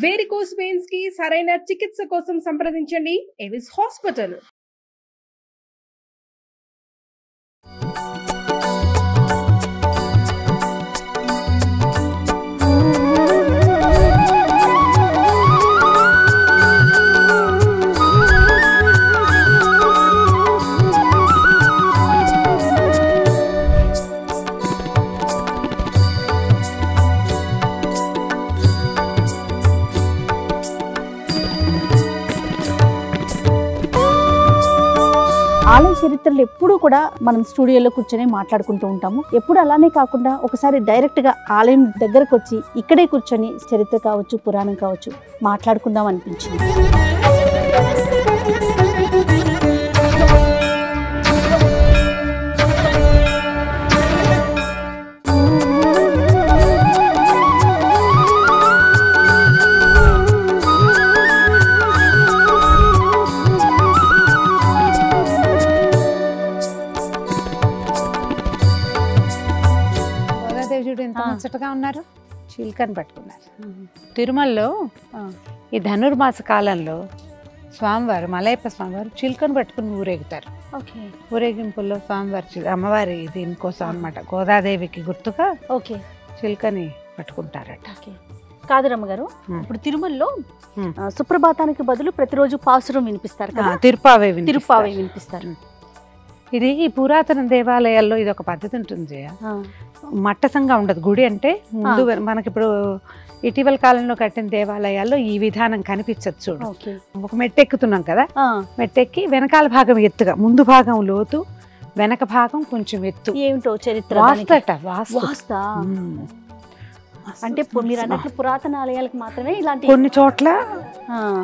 Varicose veins కి సరైన చికిత్స కోసం సంప్రదించండి ఎవిస్ హాస్పిటల్. ఆలయ చరిత్రలు ఎప్పుడూ కూడా మనం స్టూడియోలో కూర్చొని మాట్లాడుకుంటూ ఉంటాము. ఎప్పుడు అలానే కాకుండా ఒకసారి డైరెక్ట్గా ఆలయం దగ్గరకు వచ్చి ఇక్కడే కూర్చొని చరిత్ర కావచ్చు, పురాణం కావచ్చు మాట్లాడుకుందాం అనిపించింది. ఎంత ముచ్చటగా ఉన్నారు, చిలుకని పట్టుకున్నారు. తిరుమలలో ఈ ధనుర్మాస కాలంలో స్వామివారు, మలయప్ప స్వామివారు చిలుకను పట్టుకుని ఊరేగుతారు. ఊరేగింపుల్లో స్వామివారి అమ్మవారి దీనికోసం అనమాట, గోదాదేవికి గుర్తుగా చిలుకని పట్టుకుంటారట. కాదు రమ్మగారు, ఇప్పుడు తిరుమలలో సుప్రభాతానికి బదులు ప్రతిరోజు పాసురం వినిపిస్తారు కదా, తిరుపావే వినిపిస్తారు. ఇది ఈ పురాతన దేవాలయాల్లో ఇది ఒక పద్ధతి ఉంటుంది. మట్టసంగా ఉండదు గుడి అంటే. ముందు మనకి ఇప్పుడు ఇటీవల కాలంలో కట్టిన దేవాలయాల్లో ఈ విధానం కనిపించదు. చూడు, ఒక మెట్టెక్కుతున్నాం కదా, మెట్టెక్కి వెనకాల భాగం ఎత్తుగా, ముందు భాగం లోతు, వెనక భాగం కొంచెం ఎత్తు. ఏమిటో చరిత్ర వాస్తా అంటే మీరు అన్నట్లు పురాతన ఆలయాలకు మాత్రమే ఇలాంటి, కొన్ని చోట్ల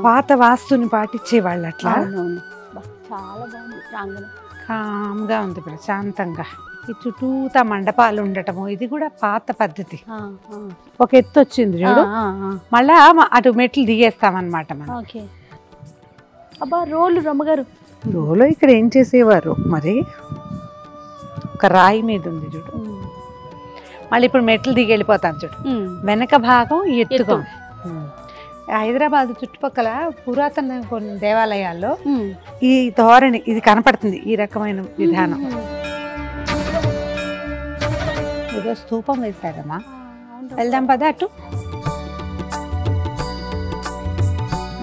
పాత వాస్తుని పాటించే వాళ్ళు అట్లా. చాలా బాగుంది, ప్రాంగణం కామ్గా ఉంది, ప్రశాంతంగా. ఈ చుట్టూతా మండపాలు ఉండటము ఇది కూడా పాత పద్ధతి. ఒక ఎత్తు వచ్చింది చూడు, మళ్ళా అటు మెట్లు దిగేస్తామన్నమాట మనం. అబ్బా రోలు రమ్మగారు, రోలు ఇక్కడ ఏం చేసేవారు మరి, ఒక రాయి మీద ఉంది చూడు. మళ్ళీ ఇప్పుడు మెట్లు దిగి వెళ్ళిపోతాం చూడు, వెనక భాగం ఎత్తుగా. హైదరాబాద్ చుట్టుపక్కల పురాతన కొన్ని దేవాలయాల్లో ఈ ధోరణి ఇది కనపడుతుంది, ఈ రకమైన విధానం. ఏదో స్తూపం వేశారమ్మా, వెళ్దాం పద అటు.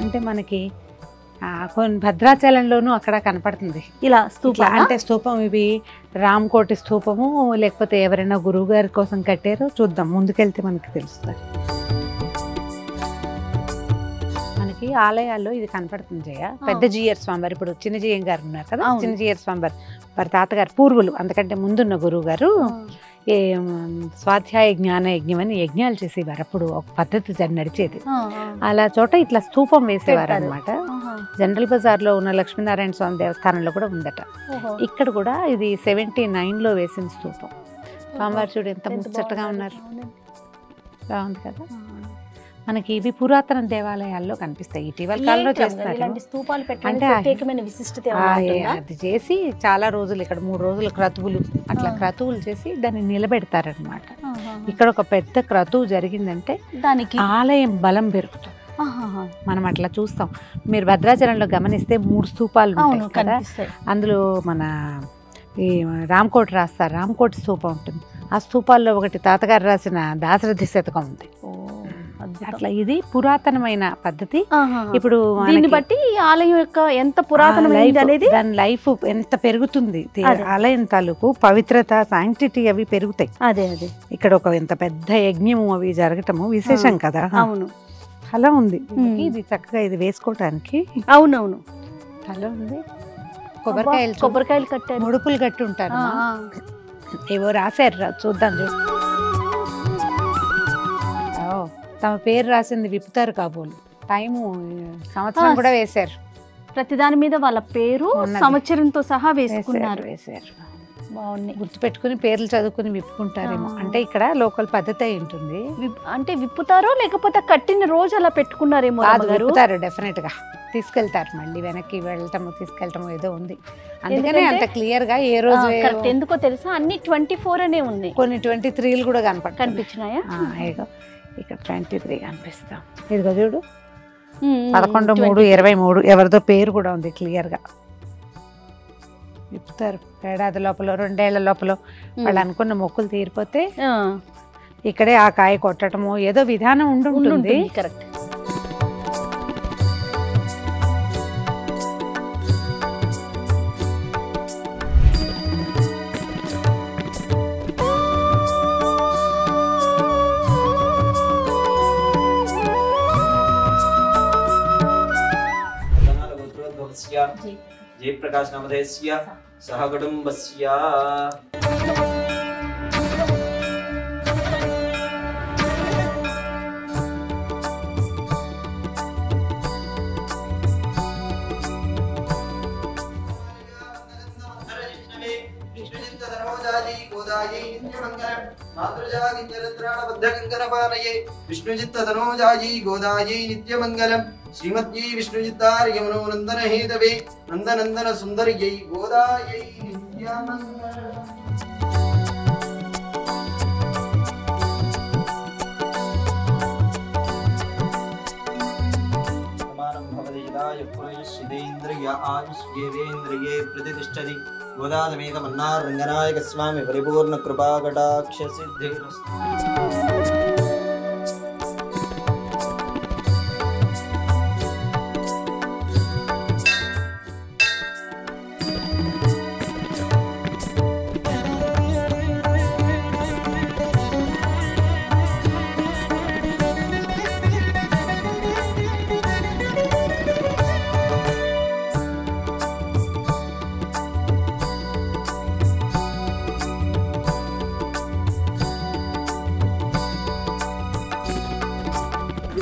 అంటే మనకి కొన్ని భద్రాచలంలోనూ అక్కడ కనపడుతుంది ఇలా స్తూపం. అంటే స్తూపం ఇవి రామకోటి స్తూపము, లేకపోతే ఎవరైనా గురువు గారి కోసం కట్టారో చూద్దాం, ముందుకెళ్తే మనకి తెలుస్తుంది. మనకి ఆలయాల్లో ఇది కనపడుతుంది జయ. పెద్ద జీయర్ స్వామివారు, ఇప్పుడు చిన్న జీయం గారు ఉన్నారు కదా, చిన్న జీయర్ స్వామివారు వారి తాతగారు పూర్వులు, అంతకంటే ముందున్న గురువు గారు స్వాధ్యాయ జ్ఞాన యజ్ఞం అని యజ్ఞాలు చేసేవారు. అప్పుడు ఒక పద్ధతి నడిచేది. అలా చోట ఇట్లా స్తూపం వేసేవారు అనమాట. జనరల్ బజార్లో ఉన్న లక్ష్మీనారాయణ స్వామి దేవస్థానంలో కూడా ఉందట. ఇక్కడ కూడా ఇది 79లో వేసిన స్తూపం. స్వామివారు చూడు ఎంత ముచ్చటగా ఉన్నారు, బాగుంది కదా. మనకి ఇవి పురాతన దేవాలయాల్లో కనిపిస్తాయి. ఇటీవల కాలంలో చేస్తారు. అది చేసి చాలా రోజులు, ఇక్కడ 3 రోజులు క్రతువులు, అట్లా క్రతువులు చేసి దాన్ని నిలబెడతారనమాట. ఇక్కడ ఒక పెద్ద క్రతువు జరిగిందంటే దానికి ఆలయం బలం పెరుగుతుంది. మనం అట్లా చూస్తాం. మీరు భద్రాచలంలో గమనిస్తే 3 స్తూపాలు ఉంటాయి కదా, అందులో మన ఈ రామకోటి రాస్తారు, రామకోటి స్తూపం ఉంటుంది. ఆ స్తూపాల్లో ఒకటి తాతగారు రాసిన దాశరథి శతకం ఉంది. అట్లా ఇది పురాతనమైన పద్ధతి. ఇప్పుడు దీన్ని బట్టి ఆలయం యొక్క ఎంత పురాతనమైనది అనేది, దాని లైఫ్ ఎంత పెరుగుతుంది, ఆలయం తాలూకు పవిత్రత, శాంక్టిటీ అవి పెరుగుతాయి. అదే అదే ఇక్కడ ఒక ఎంత పెద్ద యజ్ఞము అవి జరగటము విశేషం కదా. అవును, అలా ఉంది. ఇది చక్కగా ఇది వేసుకోవటానికి. అవునవును, అలా ఉంది. కొబ్బరికాయలు కట్టారు, ముడుపులు కట్టి ఉంటారు, ఏవో రాశారు, చూద్దాం చూడు. తమ పేరు రాసింది విప్పుతారు కాబోలు, టైము సంవత్సరం కూడా వేశారు. ప్రతిదాని మీద వాళ్ళ పేరు సంవత్సరంతో సహా వేసుకున్నారు. బాగున్నాయి, గుర్తుపెట్టుకుని పేర్లు చదువుకుని విప్పుకుంటారేమో. అంటే ఇక్కడ లోకల్ పద్ధతి అయి ఉంటుంది. అంటే విప్పుతారో లేకపోతే కట్టిన రోజు అలా పెట్టుకున్నారేమో. విప్పుతారు, డెఫినెట్ గా తీసుకెళ్తారు, మళ్ళీ వెనక్కి వెళ్ళటము తీసుకెళ్ళటము ఏదో ఉంది. అందుకనే అంత క్లియర్ గా ఏ రోజు ఎందుకో తెలుసా, అన్ని 24 అనే ఉన్నాయి, కొన్ని 23 కూడా కనిపించినాయా. ఇక్కడ 23 కనిపిస్తాం. ఇదిగో చూడు 11/3/23 ఎవరిదో పేరు కూడా ఉంది క్లియర్గా. చెప్తారు ఏడాది లోపల 2 ఏళ్ల లోపల వాళ్ళు అనుకున్న మొక్కులు తీరిపోతే ఇక్కడే ఆ కాయ కొట్టడము ఏదో విధానం ఉండుంటుంది. కరెక్ట్. జయప్రకాశ్ నామధేయస్య సహ కుటుంబస్య విష్ణుజిత్తనోజాయీ గోదాయీ నిత్యమంగళం శ్రీమద్యై విష్ణుజిత్తార్యమనో నందన హేతవే నందనందన సుందర్యై గోదాయై నిత్యమంగళం. సమానం భవతి యదాయ పురుషిదేంద్రియ ఆయుష్యేంద్రియే ప్రతిష్టతి గోదాదమేకమన్నార్ రంగనాయక స్వామి పరిపూర్ణ కృపా కటాక్ష సిద్ధిరస్తు.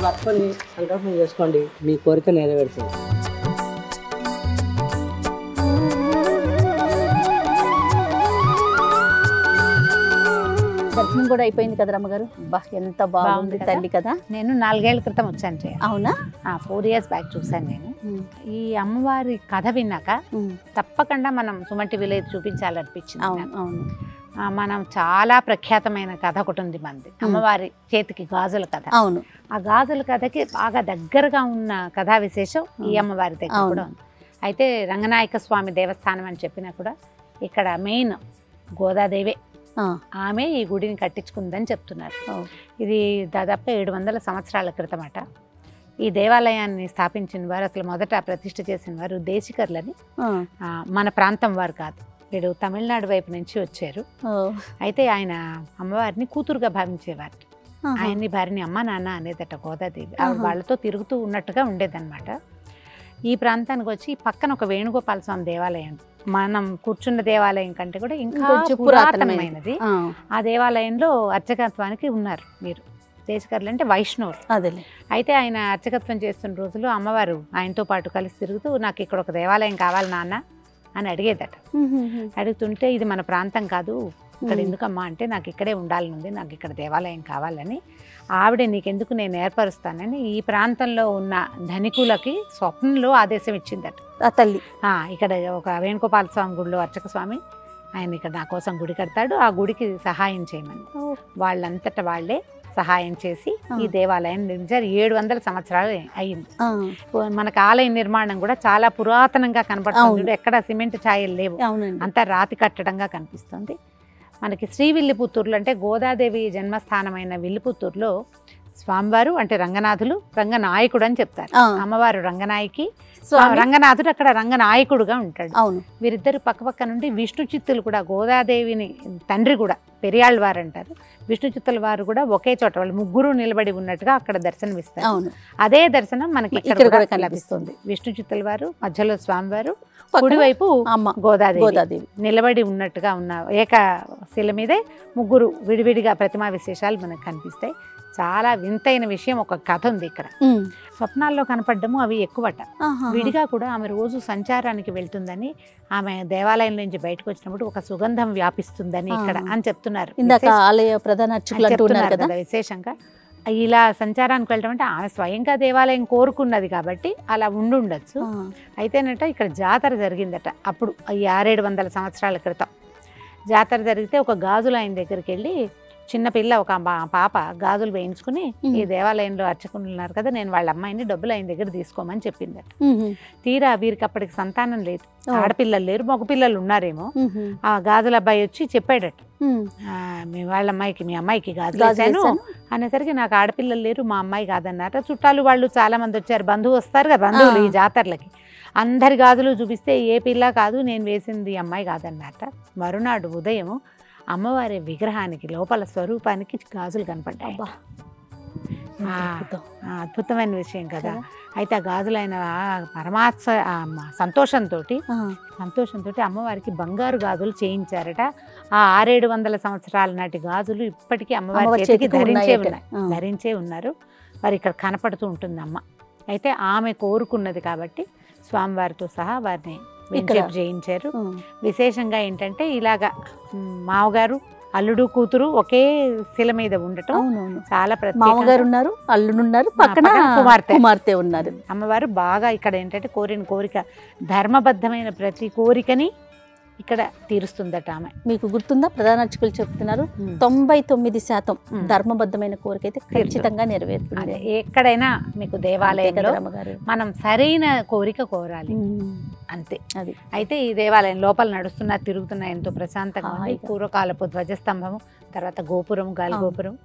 పట్టుకొని సంకల్పం చేసుకోండి, మీ కోరిక నెరవేరుతుంది. దర్శనం కూడా అయిపోయింది కదా రమ్మగారు. బా ఎంత బాగుంది తల్లి కదా. నేను 4 ఏళ్ల క్రితం వచ్చాను చేయ. అవునా? 4 ఇయర్స్ బ్యాక్ చూసాను నేను. ఈ అమ్మవారి కథ విన్నాక తప్పకుండా మనం సుమన్ టీవీలో చూపించాలనిపించింది. అవును. మనం చాలా ప్రఖ్యాతమైన కథ ఒకటి ఉంది మనది, అమ్మవారి చేతికి గాజుల కథ. అవును. ఆ గాజుల కథకి బాగా దగ్గరగా ఉన్న కథా విశేషం ఈ అమ్మవారి దగ్గర కూడా ఉంది. అయితే రంగనాయక స్వామి దేవస్థానం అని చెప్పినా కూడా ఇక్కడ మెయిన్ గోదాదేవే, ఆమె ఈ గుడిని కట్టించుకుందని చెప్తున్నారు. ఇది దాదాపు 700 సంవత్సరాల క్రితం అట. ఈ దేవాలయాన్ని స్థాపించిన వారు, అసలు మొదట ప్రతిష్ఠ చేసిన వారు దేశికర్లని. మన ప్రాంతం వారు కాదు, వీడు తమిళనాడు వైపు నుంచి వచ్చారు. అయితే ఆయన అమ్మవారిని కూతురుగా భావించేవారు. ఆయన్ని భార్యని అమ్మ నాన్న అనేదట గోదాదేవి. వాళ్ళతో తిరుగుతూ ఉన్నట్టుగా ఉండేదన్నమాట. ఈ ప్రాంతానికి వచ్చి పక్కన ఒక వేణుగోపాల స్వామి దేవాలయం, మనం కూర్చున్న దేవాలయం కంటే కూడా ఇంకా పురాతనమైనది. ఆ దేవాలయంలో అర్చకత్వానికి ఉన్నారు మీరు. దేశకర్లు అంటే వైష్ణవులు. అదే. అయితే ఆయన అర్చకత్వం చేస్తున్న రోజుల్లో అమ్మవారు ఆయనతో పాటు కలిసి తిరుగుతూ నాకు ఇక్కడ ఒక దేవాలయం కావాలి నాన్న అని అడిగేదట. అడుగుతుంటే ఇది మన ప్రాంతం కాదు, ఇక్కడ ఎందుకమ్మా అంటే నాకు ఇక్కడే ఉండాలని ఉంది, నాకు ఇక్కడ దేవాలయం కావాలని. ఆవిడ నీకెందుకు నేను ఏర్పరుస్తానని ఈ ప్రాంతంలో ఉన్న ధనికులకి స్వప్నంలో ఆదేశం ఇచ్చిందట ఆ తల్లి. ఇక్కడ ఒక వేణుగోపాల స్వామి గుడిలో అర్చక స్వామి ఆయన ఇక్కడ నా కోసం గుడి కడతాడు, ఆ గుడికి సహాయం చేయమని వాళ్ళంతటా వాళ్ళే సహాయం చేసి ఈ దేవాలయం నిర్మించారు. 700 సంవత్సరాలు అయ్యింది. మనకు ఆలయ నిర్మాణం కూడా చాలా పురాతనంగా కనపడుతుంది. ఎక్కడ సిమెంట్ ఛాయలు లేవు, అంతా రాతి కట్టడంగా కనిపిస్తుంది. మనకి శ్రీవిల్లిపుత్తూరులో అంటే గోదాదేవి జన్మస్థానమైన విల్లిపుత్తూరులో స్వామివారు అంటే రంగనాథులు రంగనాయకుడు అని చెప్తారు. అమ్మవారు రంగనాయకి, రంగనాథుడు అక్కడ రంగనాయకుడుగా ఉంటాడు. అవును. వీరిద్దరు పక్కపక్క నుండి విష్ణు చిత్తులు కూడా, గోదాదేవిని తండ్రి కూడా పెరియాళ్ళ వారు అంటారు, విష్ణు చిత్తుల వారు కూడా ఒకే చోట వాళ్ళు ముగ్గురు నిలబడి ఉన్నట్టుగా అక్కడ దర్శనమిస్తారు. అదే దర్శనం మనకి ఇక్కడ లభిస్తుంది. విష్ణు చిత్తుల వారు, మధ్యలో స్వామివారు, కుడివైపు గోదాదేవి నిలబడి ఉన్నట్టుగా ఉన్న ఏకశిల మీదే ముగ్గురు విడివిడిగా ప్రతిమా విశేషాలు మనకు కనిపిస్తాయి. చాలా వింతైన విషయం, ఒక కథ ఉంది ఇక్కడ. స్వప్నాల్లో కనపడ్డము అవి ఎక్కువట. విడిగా కూడా ఆమె రోజు సంచారానికి వెళ్తుందని, ఆమె దేవాలయం నుంచి బయటకు వచ్చినప్పుడు ఒక సుగంధం వ్యాపిస్తుందని ఇక్కడ అని చెప్తున్నారు. విశేషంగా ఇలా సంచారానికి వెళ్ళడం అంటే ఆమె స్వయంగా దేవాలయం కోరుకున్నది కాబట్టి అలా ఉండుండొచ్చు. అయితేనట ఇక్కడ జాతర జరిగిందట. అప్పుడు 600-700 సంవత్సరాల క్రితం జాతర జరిగితే ఒక గాజులు ఆయన దగ్గరికి వెళ్ళి చిన్నపిల్ల ఒక పాప గాజులు వేయించుకుని ఈ దేవాలయంలో అర్చకులు ఉన్నారు కదా, నేను వాళ్ళ అమ్మాయిని డబ్బులు ఆయన దగ్గర తీసుకోమని చెప్పిందట. తీరా వీరికి అప్పటికి సంతానం లేదు, ఆడపిల్లలు లేరు, మగపిల్లలు ఉన్నారేమో. ఆ గాజుల అబ్బాయి వచ్చి చెప్పాడట, మీ వాళ్ళ అమ్మాయికి మీ అమ్మాయికి గాజులు వేసాను అనేసరికి నాకు ఆడపిల్లలు లేరు, మా అమ్మాయి కాదన్నారట. చుట్టాలు వాళ్ళు చాలా మంది వచ్చారు, బంధువు వస్తారు కదా బంధువులు ఈ జాతరలకి, అందరి గాజులు చూపిస్తే ఏ పిల్ల కాదు, నేను వేసింది అమ్మాయి కాదన్నట. మరునాడు ఉదయం అమ్మవారి విగ్రహానికి లోపల స్వరూపానికి గాజులు కనపడ్డాయి. అద్భుతమైన విషయం కదా. అయితే ఆ గాజులు ఆయన సంతోషంతో అమ్మవారికి బంగారు గాజులు చేయించారట. ఆ 600-700 సంవత్సరాల నాటి గాజులు ఇప్పటికీ అమ్మవారి చేతికి ధరించే ఉన్నారు. వారు ఇక్కడ కనపడుతూ ఉంటుంది అమ్మ. అయితే ఆమె కోరుకున్నది కాబట్టి స్వామివారితో సహా వారిని వెంచేపు చేయించారు. విశేషంగా ఏంటంటే ఇలాగా మామగారు అల్లుడు కూతురు ఒకే శిల మీద ఉండటం చాలా ప్రత్యేకం. మామగారు ఉన్నారు, అల్లుడు ఉన్నారు, పక్కన కుమార్తె ఉన్నారు. అమ్మవారు బాగా ఇక్కడ ఏంటంటే కోరిన కోరిక, ధర్మబద్ధమైన ప్రతి కోరికని ఇక్కడ తీరుస్తుందట ఆమె. మీకు గుర్తుందా, ప్రధాన అర్చకులు చెప్తున్నారు 99% ధర్మబద్ధమైన కోరిక అయితే ఖచ్చితంగా నెరవేరుతుంది. ఎక్కడైనా మీకు దేవాలయంలో మనం సరైన కోరిక కోరాలి అంతే. అయితే ఈ దేవాలయం లోపల నడుస్తున్నా తిరుగుతున్నా ఎంతో ప్రశాంతంగా ఉంది. పూర్వకాలపు ధ్వజస్తంభము, తర్వాత గోపురం, గాలి గోపురం.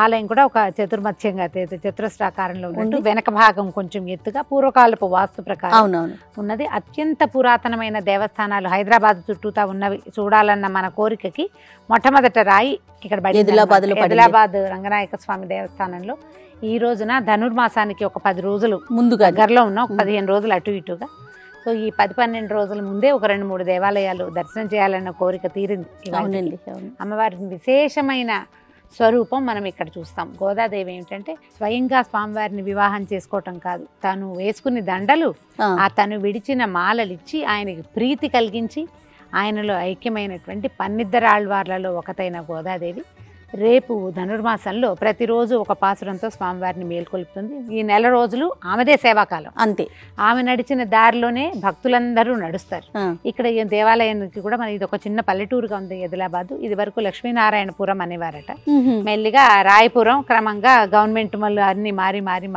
ఆలయం కూడా ఒక చతుర్మధ్యంగా చతురస్రాకారంలో ఉన్నట్టు, వెనక భాగం కొంచెం ఎత్తుగా పూర్వకాలపు వాస్తు ప్రకారం ఉన్నది. అత్యంత పురాతనమైన దేవస్థానాలు హైదరాబాద్ చుట్టూతా ఉన్నవి చూడాలన్న మన కోరికకి మొట్టమొదట రాయి ఇక్కడ ఆదిలాబాద్ రంగనాయక స్వామి దేవస్థానంలో ఈ రోజున ధనుర్మాసానికి ఒక 10 రోజులు ముందుగా దగ్గరలో ఉన్న ఒక 15 రోజులు అటు ఇటుగా. సో ఈ 10-12 రోజుల ముందే ఒక 2-3 దేవాలయాలు దర్శనం చేయాలన్న కోరిక తీరింది. అమ్మవారి విశేషమైన స్వరూపం మనం ఇక్కడ చూస్తాం. గోదాదేవి ఏమిటంటే స్వయంగా స్వామివారిని వివాహం చేసుకోవటం కాదు, తను వేసుకుని దండలు, తను విడిచిన మాలలిచ్చి ఆయనకి ప్రీతి కలిగించి ఆయనలో ఐక్యమైనటువంటి 12 ఆళ్వార్లలో ఒకతైన గోదాదేవి రేపు ధనుర్మాసంలో ప్రతిరోజు ఒక పాసురంతో స్వామివారిని మేల్కొల్పుతుంది. ఈ నెల రోజులు ఆమెదే సేవాకాలం అంతే. ఆమె నడిచిన దారిలోనే భక్తులందరూ నడుస్తారు. ఇక్కడ ఈ దేవాలయానికి కూడా మన ఇది ఒక చిన్న పల్లెటూరుగా ఉంది ఆదిలాబాద్. ఇది వరకు లక్ష్మీనారాయణపురం అనేవారట. మెల్లిగా రాయపురం, క్రమంగా గవర్నమెంట్ మళ్ళీ అన్ని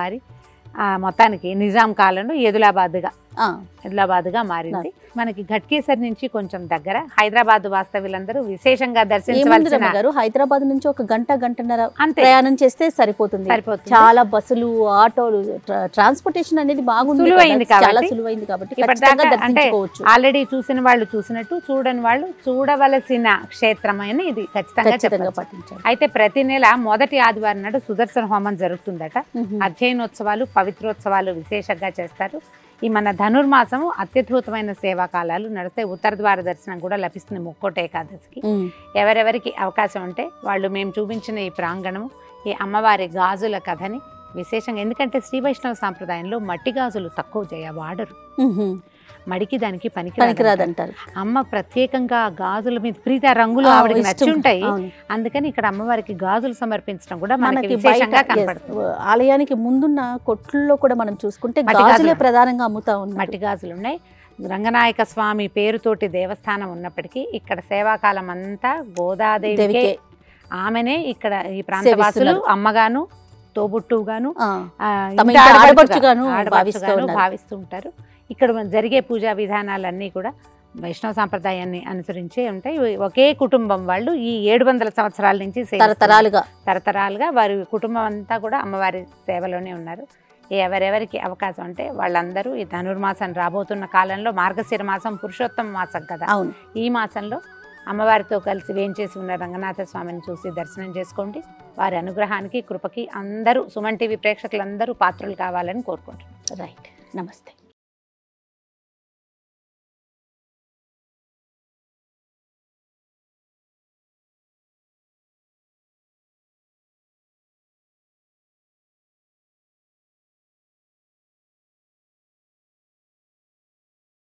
మారి మొత్తానికి నిజాం కాలంలో ఆదిలాబాద్గా మారింది. మనకి ఘట్కేసర్ నుంచి కొంచెం దగ్గర. హైదరాబాద్ వాస్తవ్యులందరూ విశేషంగా దర్శించవలసిన హైదరాబాద్ నుంచి ఒక గంటన్నర ప్రయాణం చేస్తే సరిపోతుంది. చాలా బస్సులు, ఆటోలు, ట్రాన్స్పోర్టేషన్ అనేది బాగుంది, చాలా సులువైంది కాబట్టి ఆల్రెడీ చూసిన వాళ్ళు చూసినట్టు, చూడని వాళ్ళు చూడవలసిన క్షేత్రం అని ఇది ఖచ్చితంగా పట్టించారు. అయితే ప్రతి నెల మొదటి ఆదివారం నాడు సుదర్శన హోమం జరుగుతుందట. అధ్యయనోత్సవాలు, పవిత్రోత్సవాలు విశేషంగా చేస్తారు. ఈ మన ధనుర్మాసము అత్యద్భుతమైన సేవాకాలాలు నడిస్తే ఉత్తర ద్వార దర్శనం కూడా లభిస్తుంది ముక్కోటి ఏకాదశికి. ఎవరెవరికి అవకాశం ఉంటే వాళ్ళు మేము చూపించిన ఈ ప్రాంగణము, ఈ అమ్మవారి గాజుల కథని విశేషంగా, ఎందుకంటే శ్రీ వైష్ణవ సాంప్రదాయంలో మట్టి గాజులు తక్కువ వాడరు, మడికి దానికి పనికిరాదంటారు. అమ్మ ప్రత్యేకంగా గాజుల మీద ప్రీతి, రంగులు ఆవిడకి నచ్చి ఉంటాయి. అందుకని ఇక్కడ అమ్మవారికి గాజులు సమర్పించడం కూడా మనకి విశేషంగా కనపడుతుంది. ఆలయానికి ముందున్న కొట్లలో కూడా మనం చూసుకుంటే గాజులే ప్రధానంగా అమ్ముతా ఉన్నాయి, మట్టి గాజులు ఉన్నాయి. రంగనాయక స్వామి పేరుతోటి దేవస్థానం ఉన్నప్పటికీ ఇక్కడ సేవాకాలం అంతా గోదాదేవికే, ఆమెనే ఇక్కడ ఈ ప్రాంతవాసులు అమ్మగాను, తోబుట్టుగాను, ఆడపడుచుగాను భావిస్తూ ఉంటారు. ఇక్కడ జరిగే పూజా విధానాలన్నీ కూడా వైష్ణవ సాంప్రదాయాన్ని అనుసరించే ఉంటాయి. ఒకే కుటుంబం వాళ్ళు ఈ 700 సంవత్సరాల నుంచి తరతరాలుగా వారి కుటుంబం అంతా కూడా అమ్మవారి సేవలోనే ఉన్నారు. ఎవరెవరికి అవకాశం అంటే వాళ్ళందరూ ఈ ధనుర్మాసం రాబోతున్న కాలంలో, మార్గశిర మాసం పురుషోత్తమ మాసం కదా, ఈ మాసంలో అమ్మవారితో కలిసి వేంచేసి ఉన్న రంగనాథ స్వామిని చూసి దర్శనం చేసుకోండి. వారి అనుగ్రహానికి, కృపకి అందరూ సుమన్ టీవీ ప్రేక్షకులందరూ పాత్రలు కావాలని కోరుకుంటున్నాను. రైట్, నమస్తే.